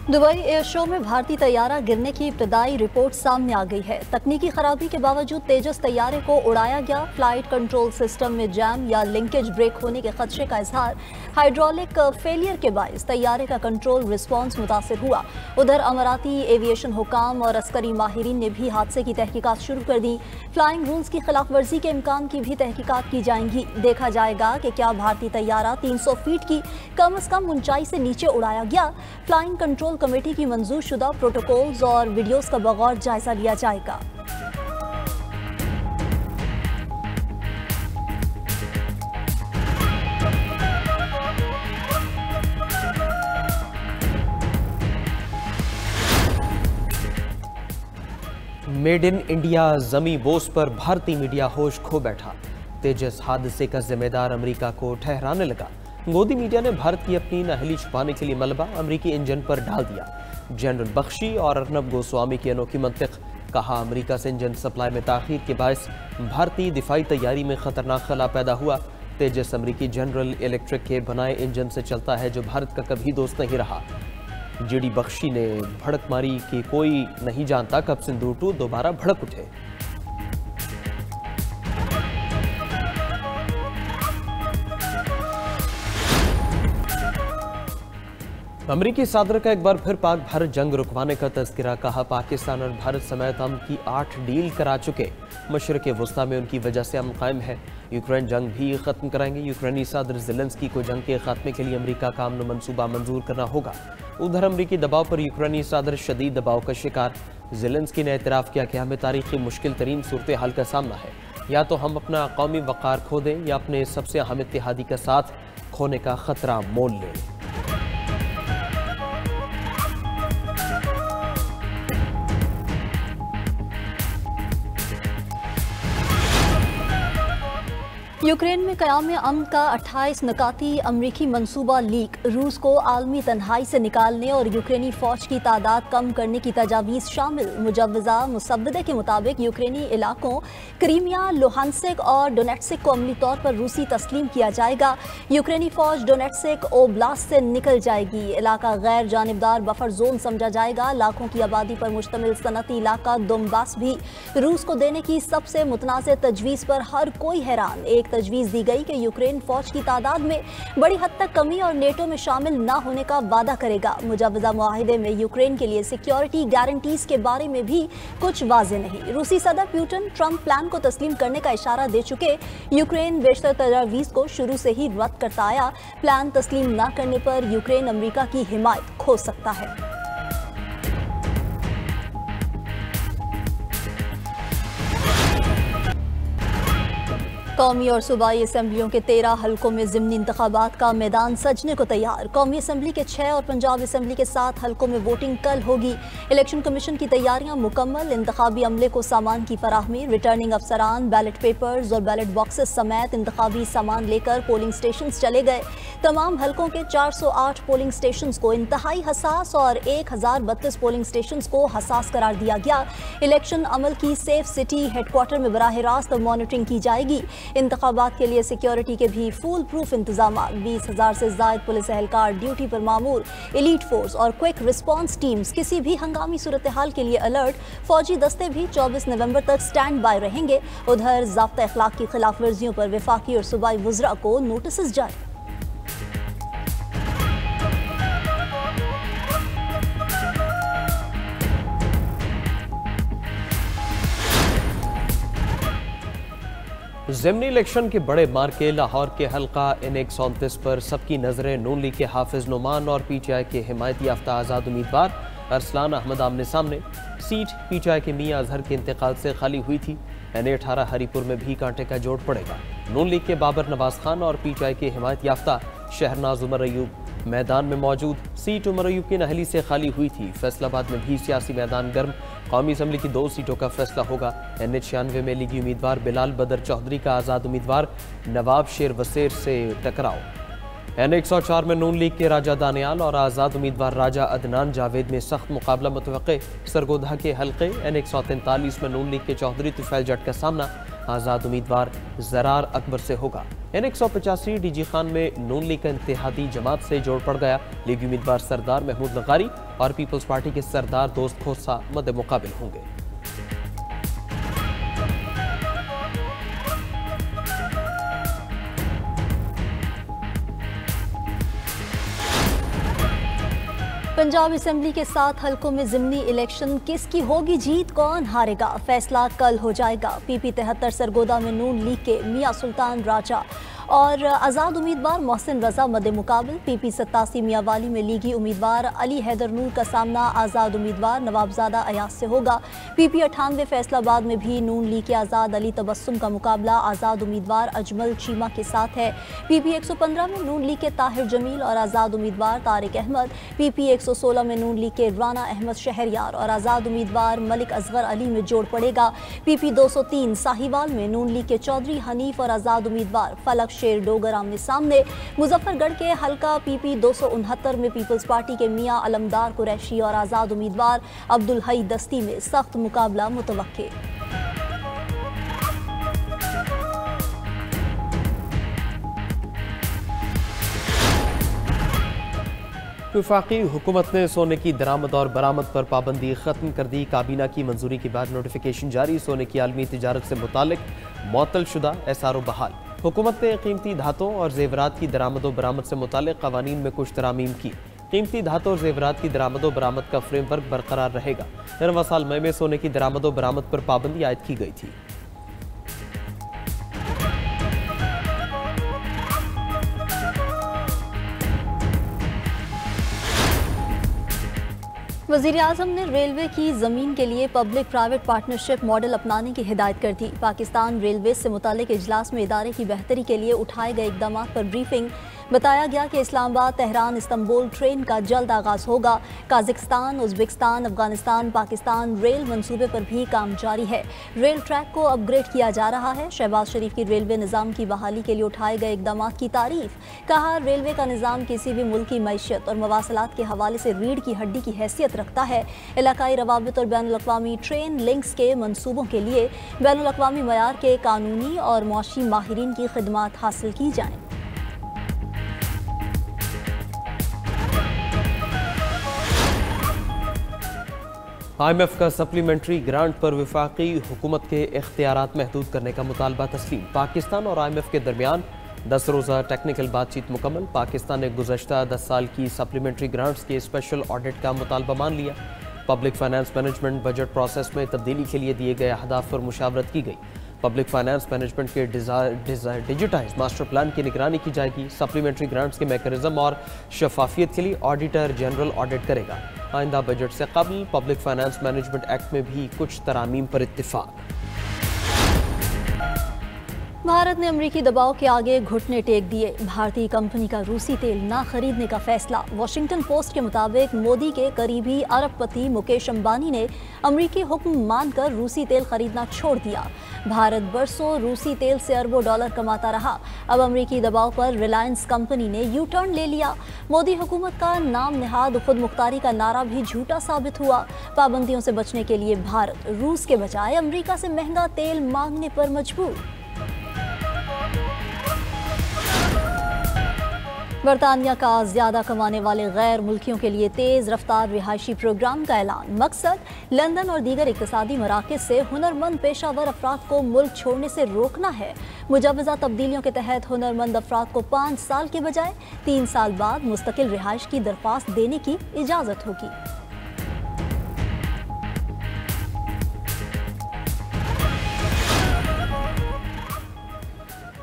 Dubai air show में भारतीय तैयारा गिरने की इब्तदाई रिपोर्ट सामने आ गई है। तकनीकी खराबी के बावजूद तेजस तैयारे को उड़ाया गया। फ्लाइट कंट्रोल सिस्टम में जैम या लिंकेज ब्रेक होने के खदशे का इजहार। हाइड्रोलिक फेलियर के बायस तैयारे का कंट्रोल रिस्पॉन्स मुतासिर हुआ। उधर अमाराती एविएशन हुकाम और अस्करी माहिरीन ने भी हादसे की तहकीकात शुरू कर दी। फ्लाइंग रूल्स की खिलाफ वर्जी के इम्कान की भी तहकीकात की जाएंगी। देखा जाएगा कि क्या भारतीय तैयारा 300 फीट की कम अज कम ऊंचाई से नीचे उड़ाया गया। फ्लाइंग कंट्रोल कमेटी की मंजूर शुदा प्रोटोकॉल्स और वीडियोस का बगौर जायजा लिया जाएगा। मेड इन इंडिया जमी बोस पर भारतीय मीडिया होश खो बैठा। तेजस हादसे का जिम्मेदार अमेरिका को ठहराने लगा। मोदी मीडिया ने भारत की अपनी नाअहली छुपाने के लिए मलबा अमेरिकी इंजन पर डाल दिया। जनरल बख्शी और अर्नब गोस्वामी की अनोखी मंतिक। कहा, अमेरिका से इंजन सप्लाई में ताखीर के बायस भारतीय दिफाई तैयारी में खतरनाक खला पैदा हुआ। तेजस अमेरिकी जनरल इलेक्ट्रिक के बनाए इंजन से चलता है जो भारत का कभी दोस्त नहीं रहा। जीडी बख्शी ने भड़क मारी कि कोई नहीं जानता कब सिंदूर 2 दोबारा भड़क उठे। अमेरिकी सदर का एक बार फिर पाक भारत जंग रुकवाने का तज़किरा। कहा, पाकिस्तान और भारत समेत अमन की 8 डील करा चुके। मशरक़ वस्ता में उनकी वजह से अमन कायम है। यूक्रेन जंग भी ख़त्म कराएंगे। यूक्रेनी सदर ज़ेलेंस्की को जंग के खात्मे के लिए अमेरिका का अमन मंसूबा मंजूर करना होगा। उधर अमेरिकी दबाव पर यूक्रेनी सदर शदीद दबाव का शिकार। ज़ेलेंस्की ने एतराफ़ किया कि हमें तारीख़ी मुश्किल तरीन सूरत हाल का सामना है। या तो हम अपना कौमी वक़ार खो दें या अपने सबसे अहम इत्तेहादी का साथ खोने का ख़तरा मोल लें। यूक्रेन में क़याम अमन का 28 नकाती अमरीकी मंसूबा लीक। रूस को आलमी तन्हाई से निकालने और यूक्रेनी फ़ौज की तादाद कम करने की तजावीज़ शामिल। मुजव्वज़ा मुसव्वदे के मुताबिक यूक्रेनी इलाकों क्रीमिया, लुहानसिक और डोनेट्सिक को अमली तौर पर रूसी तस्लीम किया जाएगा। यूक्रेनी फ़ौज डोनेट्सिक ओब्लास्ट से निकल जाएगी। इलाका गैर जानिबदार बफर जोन समझा जाएगा। लाखों की आबादी पर मुश्तमिल सनती इलाका दोनबास भी रूस को देने की सबसे मुतनाज़ तजवीज़ पर हर कोई हैरान। एक तजवीज़ दी गई कि यूक्रेन फौज की तादाद में बड़ी हद तक कमी और नेटो में शामिल न होने का वादा करेगा। मुजव्वज़ा मुआहिदे में यूक्रेन के लिए सिक्योरिटी गारंटीज के बारे में भी कुछ वाज़ेह नहीं। रूसी सदर पुतिन ट्रंप प्लान को तस्लीम करने का इशारा दे चुके। यूक्रेन बेशतर तजावीज़ को शुरू से ही रद्द करता आया। प्लान तस्लीम न करने पर यूक्रेन अमेरिका की हिमायत खो सकता है। कौमी और सूबाई असम्बलियों के 13 हलकों में ज़िमनी इंतखाबात का मैदान सजने को तैयार। कौमी असम्बली के 6 और पंजाब असम्बली के 7 हलकों में वोटिंग कल होगी। इलेक्शन कमीशन की तैयारियां मुकम्मल। इंतखाबी अमले को सामान की फराहमी। रिटर्निंग अफसरान बैलेट पेपर्स और बैलेट बॉक्सेस समेत इंतखाबी सामान लेकर पोलिंग स्टेशन चले गए। तमाम हलकों के 408 पोलिंग स्टेशन को इंतहाई हसास और 1032 पोलिंग स्टेशन को हसास करार दिया गया। इलेक्शन अमल की सेफ सिटी हेडक्वार्टर में बराह रास्त मॉनिटरिंग की जाएगी। इंतखाबात के लिए सिक्योरिटी के भी फुल प्रूफ इंतजाम। 20,000 से ज़ायद पुलिस एहलकार ड्यूटी पर मामूर। एलीट फोर्स और क्विक रिस्पॉन्स टीम्स किसी भी हंगामी सूरत हाल के लिए अलर्ट। फौजी दस्ते भी 24 नवंबर तक स्टैंड बाय रहेंगे। उधर ज़ाब्ता अखलाक की खिलाफ वर्जियों पर वफाकी और सूबाई वज़रा को नोटिस जारी। ज़िमनी इलेक्शन के बड़े मार्के लाहौर के हल्का N129 पर सबकी नजरें नून लीग के हाफिज नुमान और PTI के हिमायती याफ्ता आज़ाद उम्मीदवार अरसलान अहमद आमने सामने। सीट PTI के मियां अजहर के इंतकाल से खाली हुई थी। N18 हरीपुर में भी कांटे का जोड़ पड़ेगा। नून लीग के बाबर नवाज खान और PTI के हिमायत याफ्ता शहरनाज उमर अयूब मैदान में मौजूद। सीट उमर अयूब की नाअहली से खाली हुई थी। फैसलाबाद में भी सियासी मैदान गर्म। कौमी असम्बली की 2 सीटों का फैसला होगा। N96 में लीगी उम्मीदवार बिलाल बदर चौधरी का आज़ाद उम्मीदवार नवाब शेर वसेर से टकराव। N104 में नून लीग के राजा दानियाल और आज़ाद उम्मीदवार राजा अदनान जावेद में सख्त मुकाबला मुतवक्के। सरगोधा के हल्के N143 में नून लीग के चौधरी तुफैल जट का सामना आज़ाद उम्मीदवार जरार अकबर से होगा। N185 डीजी खान में नून लीग का इत्तेहादी जमात से जोड़ पड़ गया। लीगी उम्मीदवार सरदार महमूद लगारी और पीपल्स पार्टी के सरदार दोस्त खोसा मद्दे मुकाबिल होंगे। पंजाब असेंबली के 7 हलकों में ज़िमनी इलेक्शन, किसकी होगी जीत, कौन हारेगा, फैसला कल हो जाएगा। PP 73 सरगोदा में नून लीग के मियां सुल्तान राजा और आज़ाद उम्मीदवार मोहसिन रजा मद्दे मुकाबिल। PP 87 मियांवाली में लीगी उम्मीदवार अली हैदर नूर का सामना आज़ाद उम्मीदवार नवाबजादा अयाज से होगा। PP 98 फैसलाबाद में भी नून लीग के आज़ाद अली तबस्सुम का मुकाबला आज़ाद उम्मीदवार अजमल चीमा के साथ है। PP 115 में नून लीग के ताहिर जमील और आज़ाद उम्मीदवार तारिक अहमद। PP 116 में नून लीग के राना अहमद शहरयार और आज़ाद उम्मीदवार मलिक असगर अली में जोड़ पड़ेगा। PP 203 साहिवाल में नून लीग के चौधरी हनीफ और आज़ाद उम्मीदवार फलक शेर डोगर आमने सामने। मुजफ्फरगढ़ के हल्का PP 269 में पीपल्स पार्टी के मियां अलमदार कुरैशी और आज़ाद उम्मीदवार अब्दुल हई दस्ती में सख्त मुकाबला मुतवक्के। वफाकी हुकूमत ने सोने की दरामद और बरामद पर पाबंदी खत्म कर दी। काबीना की मंजूरी के बाद नोटिफिकेशन जारी। सोने की आलमी तिजारत से मुतालिक मुअत्तल शुदा SRO बहाल। हुकूमत ने कीमती धातों और जेवरात की दरामद व बरामद से मुतालिक कवानीन में कुछ तरामीम की। कीमती धातों और जेवरात की दरामद व बरामद का फ्रेमवर्क बरकरार रहेगा। 9 साल मई में सोने की दरामद व बरामद पर पाबंदी आयद की गई थी। वज़ीर-ए-आज़म ने रेलवे की ज़मीन के लिए पब्लिक प्राइवेट पार्टनरशिप मॉडल अपनाने की हिदायत कर दी। पाकिस्तान रेलवे से मुतालिक इजलास में इदारे की बेहतरी के लिए उठाए गए इक़दाम पर ब्रीफिंग। बताया गया कि इस्लामाबाद तेहरान इस्तंबुल ट्रेन का जल्द आगाज़ होगा। काज़िकिस्तान, उज़्बेकिस्तान, अफगानिस्तान, पाकिस्तान रेल मंसूबे पर भी काम जारी है। रेल ट्रैक को अपग्रेड किया जा रहा है। शहबाज शरीफ की रेलवे निज़ाम की बहाली के लिए उठाए गए इक़दाम की तारीफ। कहा, रेलवे का निज़ाम किसी भी मुल्क की मईशत और मवासलात के हवाले से रीढ़ की हड्डी की हैसियत रखता है। इलाकाई रवाबित और बैनुल-अक़वामी ट्रेन लिंक्स के मंसूबों के लिए बैनुल-अक़वामी मयार के कानूनी और मुआशी माहिरीन की खिदमात हासिल की जाएँ। IMF का सप्लीमेंट्री ग्रांट पर वफाकी हुकूमत के इख्तियारात महदूद करने का मुतालबा तस्लीम। पाकिस्तान और IMF के दरमियान 10 रोज़ा टेक्निकल बातचीत मुकम्मल। पाकिस्तान ने गुज़श्ता 10 साल की सप्लीमेंट्री ग्रांट्स के स्पेशल ऑडिट का मुतालबा मान लिया। Public finance management budget process में तब्दीली के लिए दिए गए अहदाफ पर मुशावरत की गई। पब्लिक फाइनेंस मैनेजमेंट के डिजिटाइज मास्टर प्लान की निगरानी की जाएगी। सप्लीमेंट्री ग्रांट्स के मैकेनिज्म और शफाफियत के लिए ऑडिटर जनरल ऑडिट करेगा। आइंदा बजट से कबल पब्लिक फाइनेंस मैनेजमेंट एक्ट में भी कुछ तरामीम पर इत्तिफाक। भारत ने अमरीकी दबाव के आगे घुटने टेक दिए। भारतीय कंपनी का रूसी तेल ना खरीदने का फैसला। वॉशिंगटन पोस्ट के मुताबिक मोदी के करीबी अरबपति मुकेश अंबानी ने अमरीकी हुक्म मानकर रूसी तेल खरीदना छोड़ दिया। भारत बरसों रूसी तेल से अरबों डॉलर कमाता रहा। अब अमरीकी दबाव पर रिलायंस कंपनी ने यू टर्न ले लिया। मोदी हुकूमत का नाम निहाद खुद मुख्तारी का नारा भी झूठा साबित हुआ। पाबंदियों से बचने के लिए भारत रूस के बजाय अमरीका से महंगा तेल मांगने पर मजबूर। बरतानिया का ज्यादा कमाने वाले गैर मुल्कियों के लिए तेज रफ्तार रिहायशी प्रोग्राम का ऐलान। मकसद लंदन और दीगर इक्तिसादी मराकज़ से हुनरमंद पेशावर अफराद को मुल्क छोड़ने से रोकना है। मुजव्वज़ा तब्दीलियों के तहत हुनरमंद अफराद को 5 साल के बजाय 3 साल बाद मुस्तकिल रिहाइश की दरख्वास्त देने की इजाज़त होगी।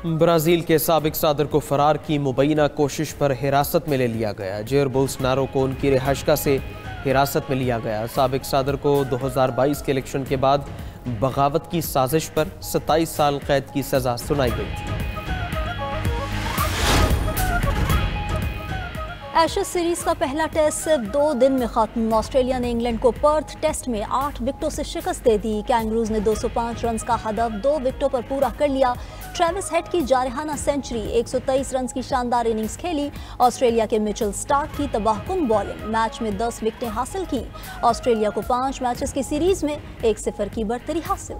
ब्राज़ील के साबिक सदर को फरार की मुबैना कोशिश पर हिरासत में ले लिया गया। जेर बोल्सोनारो को उनकी रिहाइशगाह से हिरासत में लिया गया। साबिक सदर को 2022 के इलेक्शन के बाद बगावत की साजिश पर 27 साल कैद की सजा सुनाई गई थी। एशेज सीरीज का पहला टेस्ट सिर्फ 2 दिन में खत्म। ऑस्ट्रेलिया ने इंग्लैंड को पर्थ टेस्ट में 8 विकेटों से शिकस्त दे दी। कैंगरूज ने 205 रन का हदफ 2 विकेटों पर पूरा कर लिया। ट्रेविस हेड की जारहाना सेंचुरी, 123 रन की शानदार इनिंग्स खेली। ऑस्ट्रेलिया के मिचेल स्टार्क की तबाहकुन बॉलिंग, मैच में 10 विकेटें हासिल की। ऑस्ट्रेलिया को 5 मैचेस की सीरीज में 1-0 की बढ़तरी हासिल।